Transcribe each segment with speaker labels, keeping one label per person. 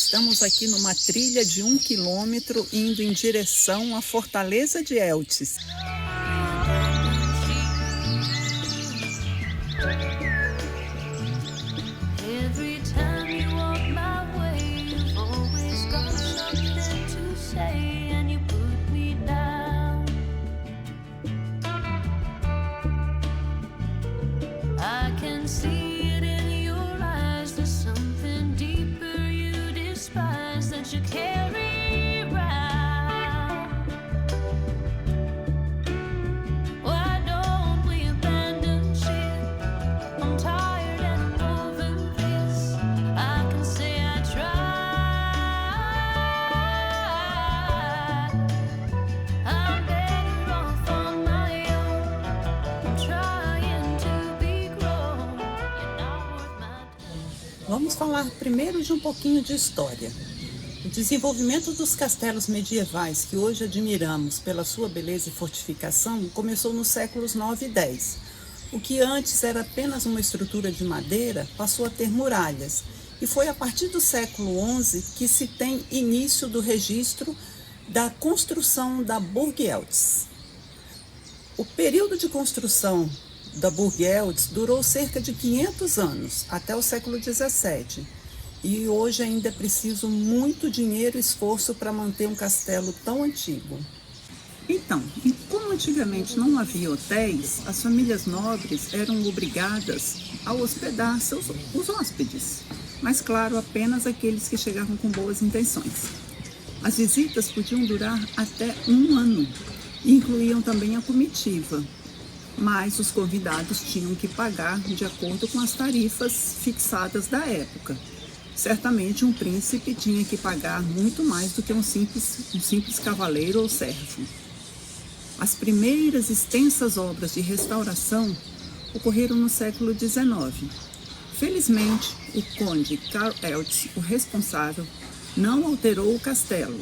Speaker 1: Estamos aqui numa trilha de 1 quilômetro indo em direção à Fortaleza de Elches. Vamos falar primeiro de um pouquinho de história. O desenvolvimento dos castelos medievais que hoje admiramos pela sua beleza e fortificação começou nos séculos 9 e 10. O que antes era apenas uma estrutura de madeira passou a ter muralhas, e foi a partir do século 11 que se tem início do registro da construção da Burg Eltz. O período de construção da Burg Eltz durou cerca de 500 anos, até o século 17. E hoje ainda é preciso muito dinheiro e esforço para manter um castelo tão antigo. Então, e como antigamente não havia hotéis, as famílias nobres eram obrigadas a hospedar os hóspedes. Mas, claro, apenas aqueles que chegavam com boas intenções. As visitas podiam durar até 1 ano e incluíam também a comitiva. Mas os convidados tinham que pagar de acordo com as tarifas fixadas da época. Certamente um príncipe tinha que pagar muito mais do que um simples cavaleiro ou servo. As primeiras extensas obras de restauração ocorreram no século XIX. Felizmente, o conde Karl Eltz, o responsável, não alterou o castelo.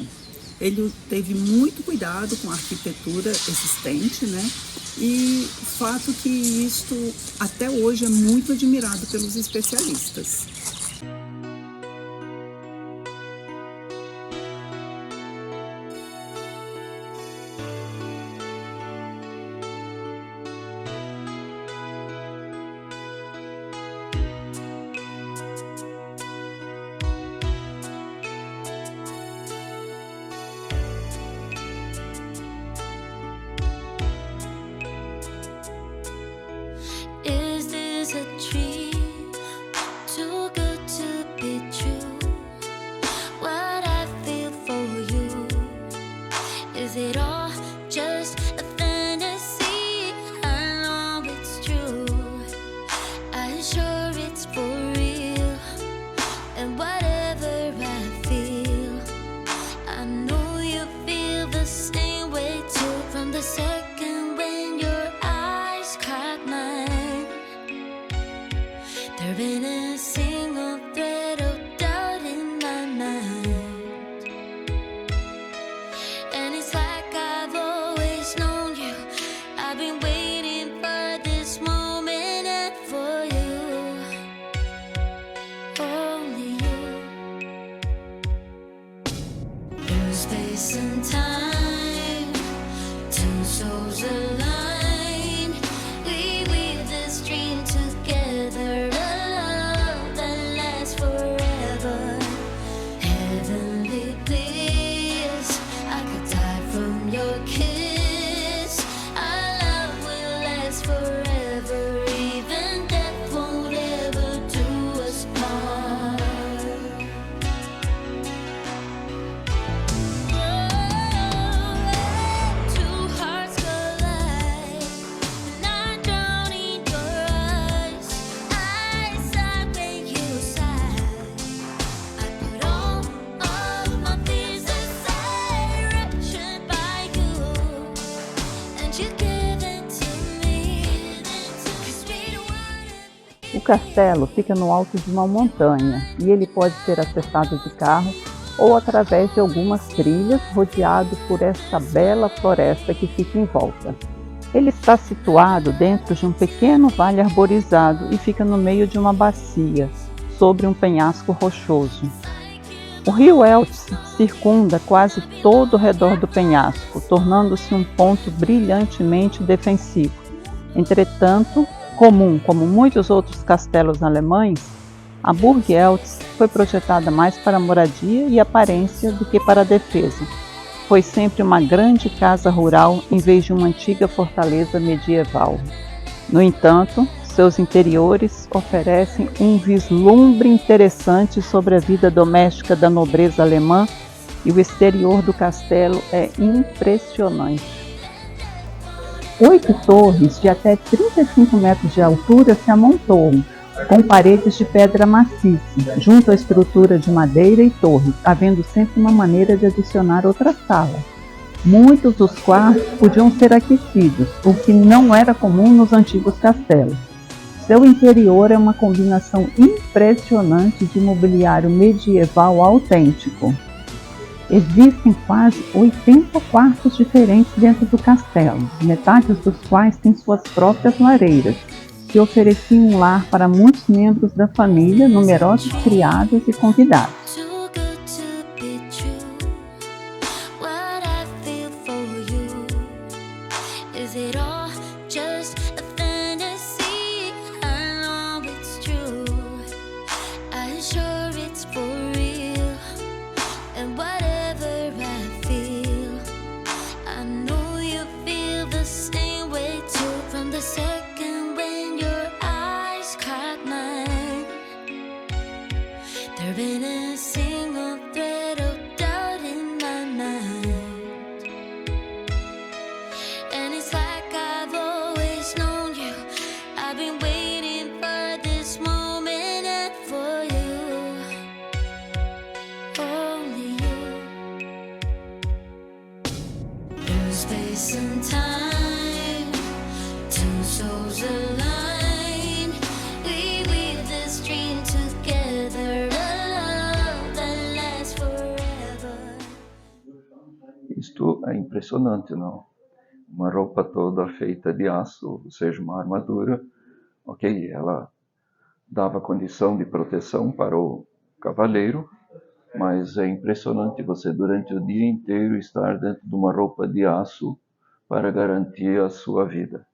Speaker 1: Ele teve muito cuidado com a arquitetura existente, E o fato que isto até hoje é muito admirado pelos especialistas. O castelo fica no alto de uma montanha e ele pode ser acessado de carro ou através de algumas trilhas, rodeado por esta bela floresta que fica em volta. Ele está situado dentro de um pequeno vale arborizado e fica no meio de uma bacia, sobre um penhasco rochoso.
Speaker 2: O rio Eltes circunda quase todo o redor do penhasco, tornando-se um ponto brilhantemente defensivo. Entretanto, comum como muitos outros castelos alemães, a Burg Eltz foi projetada mais para moradia e aparência do que para defesa. Foi sempre uma grande casa rural em vez de uma antiga fortaleza medieval. No entanto, seus interiores oferecem um vislumbre interessante sobre a vida doméstica da nobreza alemã e o exterior do castelo é impressionante. 8 torres de até 35 metros de altura se amontoam, com paredes de pedra maciça, junto à estrutura de madeira e torres, havendo sempre uma maneira de adicionar outra sala. Muitos dos quartos podiam ser aquecidos, o que não era comum nos antigos castelos. Seu interior é uma combinação impressionante de mobiliário medieval autêntico. Existem quase 80 quartos diferentes dentro do castelo, metade dos quais têm suas próprias lareiras, que ofereciam um lar para muitos membros da família, numerosos criados e convidados.
Speaker 3: Space and time, two souls align. We weave this dream together, a love that lasts forever.
Speaker 4: Isto é impressionante, não? Uma roupa toda feita de aço, ou seja, uma armadura. Ok, ela dava condição de proteção para o cavaleiro, mas é impressionante você durante o dia inteiro estar dentro de uma roupa de aço para garantir a sua vida.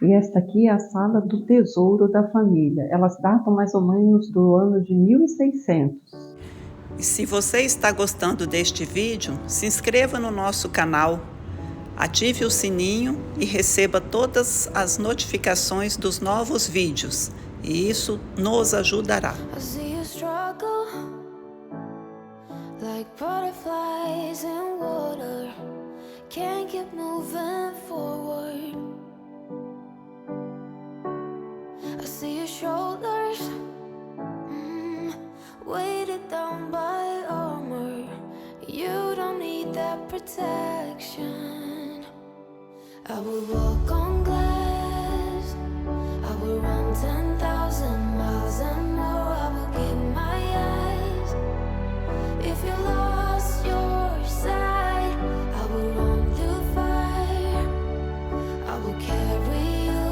Speaker 2: E esta aqui é a sala do tesouro da família. Elas datam mais ou menos do ano de 1600.
Speaker 1: E se você está gostando deste vídeo, se inscreva no nosso canal, ative o sininho e receba todas as notificações dos novos vídeos. E isso nos ajudará.
Speaker 3: Like butterflies in water, can't keep moving forward. I see your shoulders, weighted down by armor. You don't need that protection. I will walk on glass, I will run 10,000 miles and more. I will give my eyes. If you lost your sight, I will run through fire. I will carry you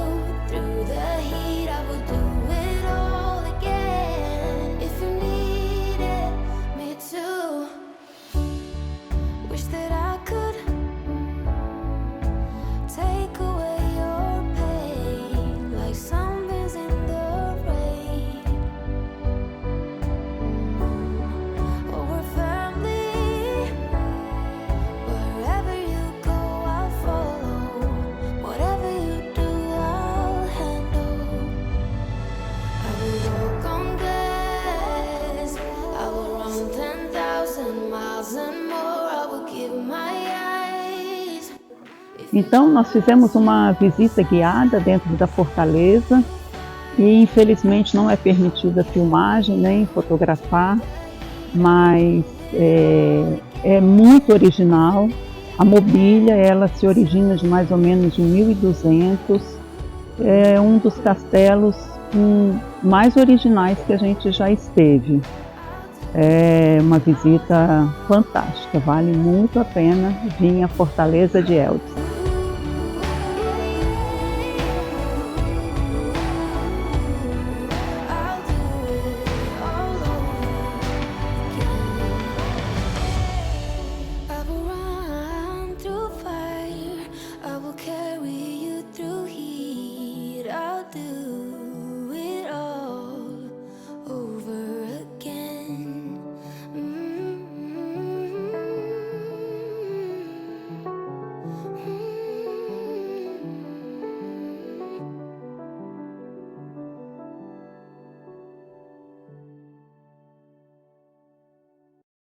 Speaker 3: through the heat. I will do it all again. If you needed me to, wish that I could take away your pain, like sunbeams in the rain.
Speaker 2: Então, nós fizemos uma visita guiada dentro da fortaleza e, infelizmente, não é permitida filmagem nem fotografar, mas é muito original. A mobília, ela se origina de mais ou menos de 1200. É um dos castelos mais originais que a gente já esteve. É uma visita fantástica, vale muito a pena vir à Fortaleza de Eltz.